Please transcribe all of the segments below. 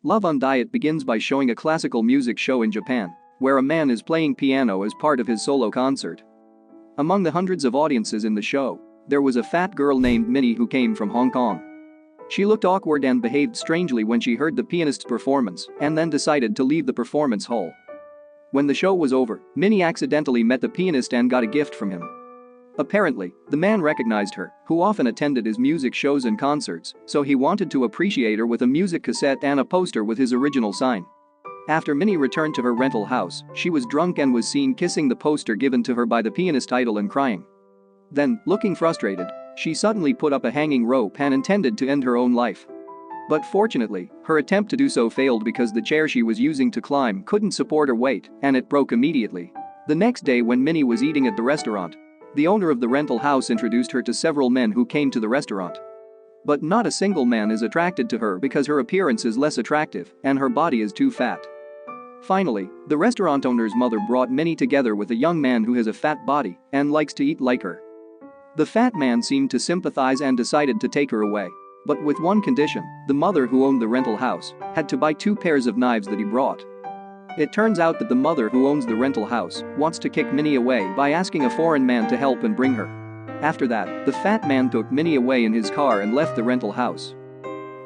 Love on Diet begins by showing a classical music show in Japan, where a man is playing piano as part of his solo concert. Among the hundreds of audiences in the show, there was a fat girl named Minnie who came from Hong Kong. She looked awkward and behaved strangely when she heard the pianist's performance and then decided to leave the performance hall. When the show was over, Minnie accidentally met the pianist and got a gift from him. Apparently, the man recognized her, who often attended his music shows and concerts, so he wanted to appreciate her with a music cassette and a poster with his original sign. After Minnie returned to her rental house, she was drunk and was seen kissing the poster given to her by the pianist idol and crying. Then, looking frustrated, she suddenly put up a hanging rope and intended to end her own life. But fortunately, her attempt to do so failed because the chair she was using to climb couldn't support her weight and it broke immediately. The next day when Minnie was eating at the restaurant, the owner of the rental house introduced her to several men who came to the restaurant. But not a single man is attracted to her because her appearance is less attractive and her body is too fat. Finally, the restaurant owner's mother brought Minnie together with a young man who has a fat body and likes to eat like her. The fat man seemed to sympathize and decided to take her away. But with one condition: the mother who owned the rental house had to buy 2 pairs of knives that he brought. It turns out that the mother who owns the rental house wants to kick Minnie away by asking a foreign man to help and bring her. After that, the fat man took Minnie away in his car and left the rental house.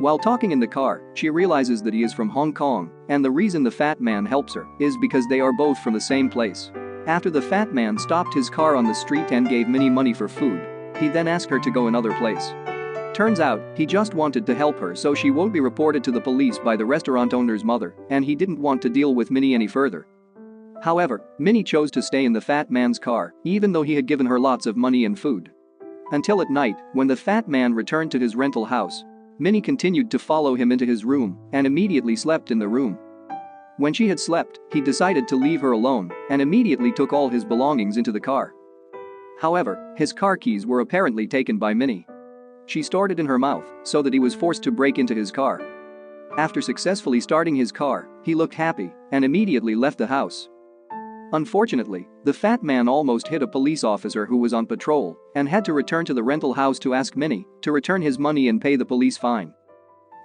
While talking in the car, she realizes that he is from Hong Kong, and the reason the fat man helps her is because they are both from the same place. After the fat man stopped his car on the street and gave Minnie money for food, he then asked her to go another place. Turns out, he just wanted to help her so she won't be reported to the police by the restaurant owner's mother, and he didn't want to deal with Minnie any further. However, Minnie chose to stay in the fat man's car, even though he had given her lots of money and food. Until at night, when the fat man returned to his rental house, Minnie continued to follow him into his room and immediately slept in the room. When she had slept, he decided to leave her alone and immediately took all his belongings into the car. However, his car keys were apparently taken by Minnie. She stored it in her mouth so that he was forced to break into his car. After successfully starting his car, he looked happy and immediately left the house. Unfortunately, the fat man almost hit a police officer who was on patrol and had to return to the rental house to ask Minnie to return his money and pay the police fine.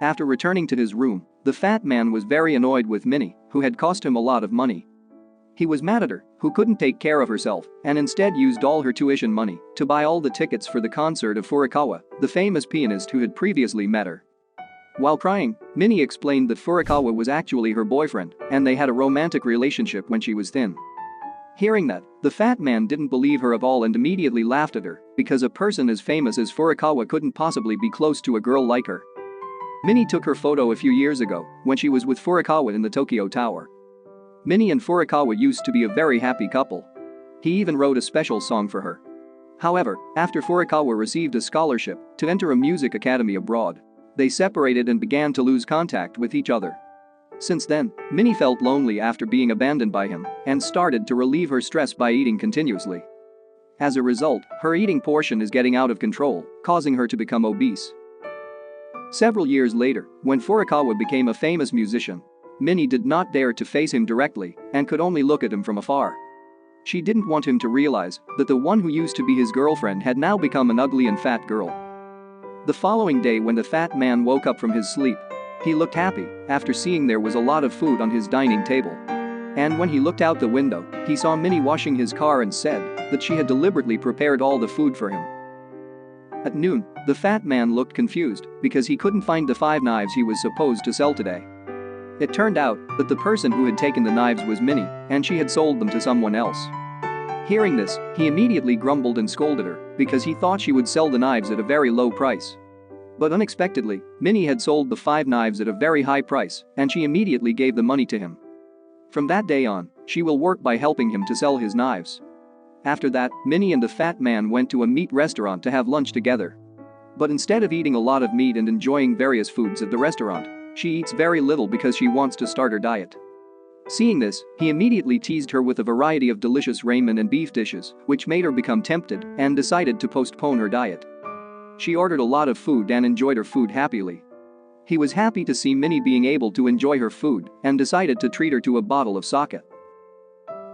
After returning to his room, the fat man was very annoyed with Minnie, who had cost him a lot of money. He was mad at her, who couldn't take care of herself and instead used all her tuition money to buy all the tickets for the concert of Furukawa, the famous pianist who had previously met her. While crying, Minnie explained that Furukawa was actually her boyfriend and they had a romantic relationship when she was thin. Hearing that, the fat man didn't believe her at all and immediately laughed at her because a person as famous as Furukawa couldn't possibly be close to a girl like her. Minnie took her photo a few years ago when she was with Furukawa in the Tokyo Tower. Minnie and Furukawa used to be a very happy couple. He even wrote a special song for her. However, after Furukawa received a scholarship to enter a music academy abroad, they separated and began to lose contact with each other. Since then, Minnie felt lonely after being abandoned by him and started to relieve her stress by eating continuously. As a result, her eating portion is getting out of control, causing her to become obese. Several years later, when Furukawa became a famous musician, Minnie did not dare to face him directly and could only look at him from afar. She didn't want him to realize that the one who used to be his girlfriend had now become an ugly and fat girl. The following day when the fat man woke up from his sleep, he looked happy after seeing there was a lot of food on his dining table. And when he looked out the window, he saw Minnie washing his car and said that she had deliberately prepared all the food for him. At noon, the fat man looked confused because he couldn't find the 5 knives he was supposed to sell today. It turned out that the person who had taken the knives was Minnie, and she had sold them to someone else. Hearing this, he immediately grumbled and scolded her because he thought she would sell the knives at a very low price. But unexpectedly, Minnie had sold the 5 knives at a very high price, and she immediately gave the money to him. From that day on, she will work by helping him to sell his knives. After that, Minnie and the fat man went to a meat restaurant to have lunch together. But instead of eating a lot of meat and enjoying various foods at the restaurant, she eats very little because she wants to start her diet. Seeing this, he immediately teased her with a variety of delicious ramen and beef dishes, which made her become tempted and decided to postpone her diet. She ordered a lot of food and enjoyed her food happily. He was happy to see Minnie being able to enjoy her food and decided to treat her to a bottle of sake.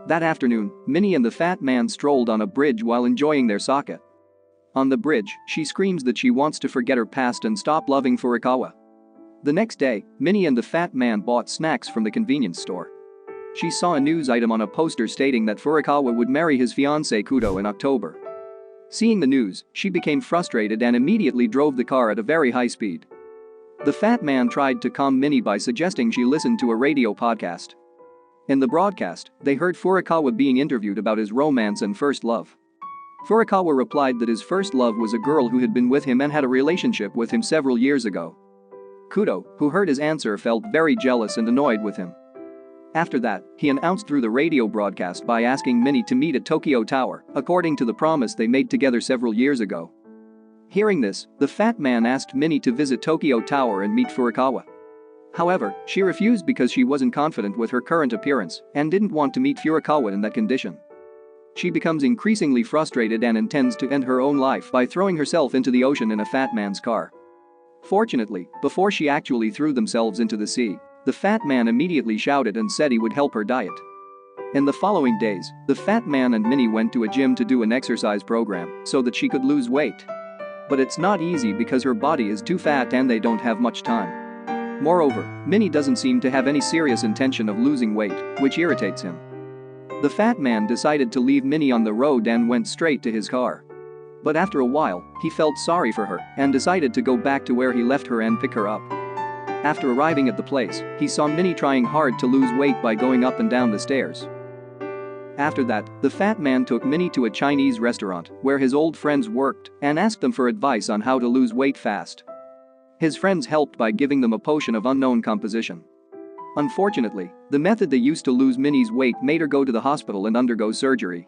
That afternoon, Minnie and the fat man strolled on a bridge while enjoying their sake. On the bridge, she screams that she wants to forget her past and stop loving Furukawa. The next day, Minnie and the fat man bought snacks from the convenience store. She saw a news item on a poster stating that Furukawa would marry his fiancée Kudo in October. Seeing the news, she became frustrated and immediately drove the car at a very high speed. The fat man tried to calm Minnie by suggesting she listen to a radio podcast. In the broadcast, they heard Furukawa being interviewed about his romance and first love. Furukawa replied that his first love was a girl who had been with him and had a relationship with him several years ago. Kudo, who heard his answer, felt very jealous and annoyed with him. After that, he announced through the radio broadcast by asking Minnie to meet at Tokyo Tower, according to the promise they made together several years ago. Hearing this, the fat man asked Minnie to visit Tokyo Tower and meet Furukawa. However, she refused because she wasn't confident with her current appearance and didn't want to meet Furukawa in that condition. She becomes increasingly frustrated and intends to end her own life by throwing herself into the ocean in a fat man's car. Fortunately, before she actually threw themselves into the sea, the fat man immediately shouted and said he would help her diet. In the following days, the fat man and Minnie went to a gym to do an exercise program so that she could lose weight. But it's not easy because her body is too fat and they don't have much time. Moreover, Minnie doesn't seem to have any serious intention of losing weight, which irritates him. The fat man decided to leave Minnie on the road and went straight to his car. But after a while, he felt sorry for her and decided to go back to where he left her and pick her up. After arriving at the place, he saw Minnie trying hard to lose weight by going up and down the stairs. After that, the fat man took Minnie to a Chinese restaurant where his old friends worked and asked them for advice on how to lose weight fast. His friends helped by giving them a potion of unknown composition. Unfortunately, the method they used to lose Minnie's weight made her go to the hospital and undergo surgery.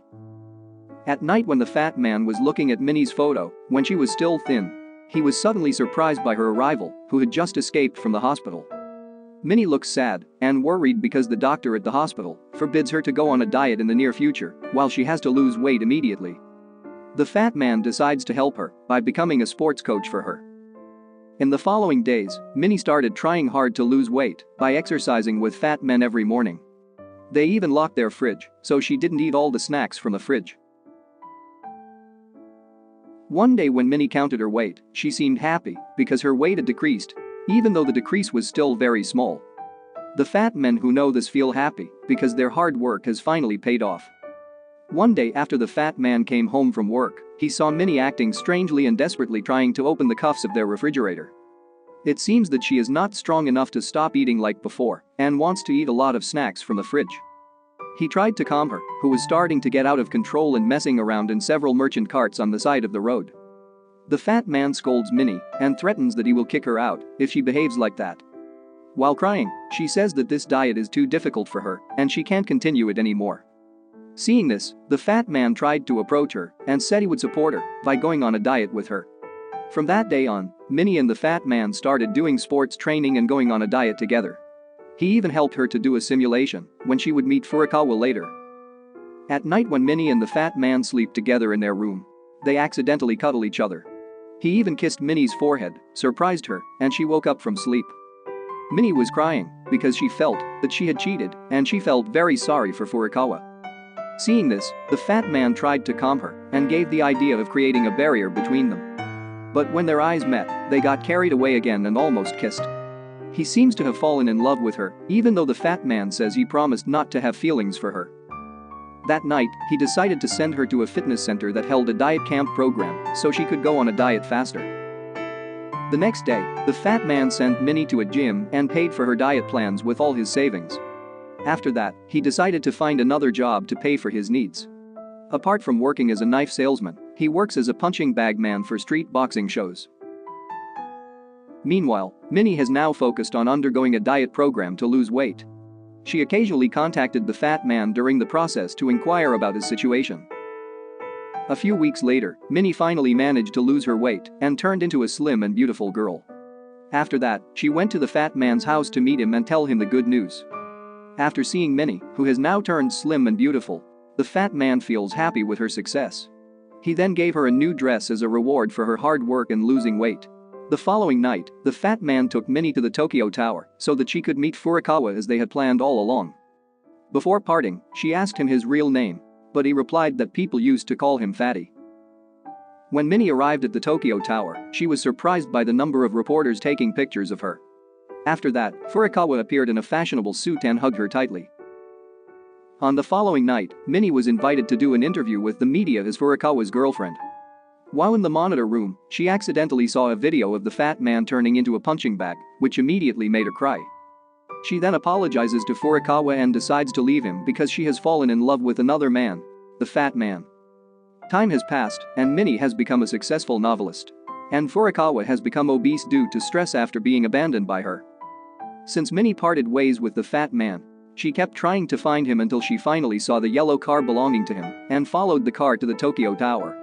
At night, when the fat man was looking at Minnie's photo, when she was still thin, he was suddenly surprised by her rival, who had just escaped from the hospital. Minnie looks sad and worried because the doctor at the hospital forbids her to go on a diet in the near future while she has to lose weight immediately. The fat man decides to help her by becoming a sports coach for her. In the following days, Minnie started trying hard to lose weight by exercising with fat men every morning. They even locked their fridge so she didn't eat all the snacks from the fridge. One day when Minnie counted her weight, she seemed happy because her weight had decreased, even though the decrease was still very small. The fat men who know this feel happy because their hard work has finally paid off. One day after the fat man came home from work, he saw Minnie acting strangely and desperately trying to open the cuffs of their refrigerator. It seems that she is not strong enough to stop eating like before and wants to eat a lot of snacks from the fridge. He tried to calm her, who was starting to get out of control and messing around in several merchant carts on the side of the road. The fat man scolds Minnie and threatens that he will kick her out if she behaves like that. While crying, she says that this diet is too difficult for her and she can't continue it anymore. Seeing this, the fat man tried to approach her and said he would support her by going on a diet with her. From that day on, Minnie and the fat man started doing sports training and going on a diet together. He even helped her to do a simulation when she would meet Furukawa later. At night, when Minnie and the fat man sleep together in their room, they accidentally cuddle each other. He even kissed Minnie's forehead, surprised her, and she woke up from sleep. Minnie was crying because she felt that she had cheated and she felt very sorry for Furukawa. Seeing this, the fat man tried to calm her and gave the idea of creating a barrier between them. But when their eyes met, they got carried away again and almost kissed. He seems to have fallen in love with her, even though the fat man says he promised not to have feelings for her. That night, he decided to send her to a fitness center that held a diet camp program so she could go on a diet faster. The next day, the fat man sent Minnie to a gym and paid for her diet plans with all his savings. After that, he decided to find another job to pay for his needs. Apart from working as a knife salesman, he works as a punching bag man for street boxing shows. Meanwhile, Minnie has now focused on undergoing a diet program to lose weight. She occasionally contacted the fat man during the process to inquire about his situation. A few weeks later, Minnie finally managed to lose her weight and turned into a slim and beautiful girl. After that, she went to the fat man's house to meet him and tell him the good news. After seeing Minnie, who has now turned slim and beautiful, the fat man feels happy with her success. He then gave her a new dress as a reward for her hard work in losing weight. The following night, the fat man took Minnie to the Tokyo Tower so that she could meet Furukawa as they had planned all along. Before parting, she asked him his real name, but he replied that people used to call him Fatty. When Minnie arrived at the Tokyo Tower, she was surprised by the number of reporters taking pictures of her. After that, Furukawa appeared in a fashionable suit and hugged her tightly. On the following night, Minnie was invited to do an interview with the media as Furukawa's girlfriend. While in the monitor room, she accidentally saw a video of the fat man turning into a punching bag, which immediately made her cry. She then apologizes to Furukawa and decides to leave him because she has fallen in love with another man, the fat man. Time has passed, and Minnie has become a successful novelist. And Furukawa has become obese due to stress after being abandoned by her. Since Minnie parted ways with the fat man, she kept trying to find him until she finally saw the yellow car belonging to him and followed the car to the Tokyo Tower.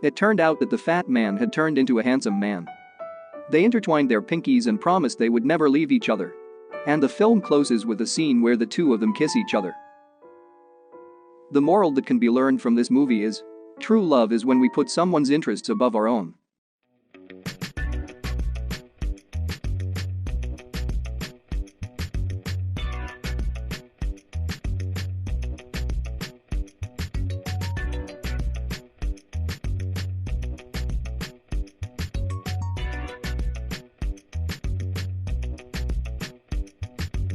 It turned out that the fat man had turned into a handsome man. They intertwined their pinkies and promised they would never leave each other. And the film closes with a scene where the two of them kiss each other. The moral that can be learned from this movie is, true love is when we put someone's interests above our own.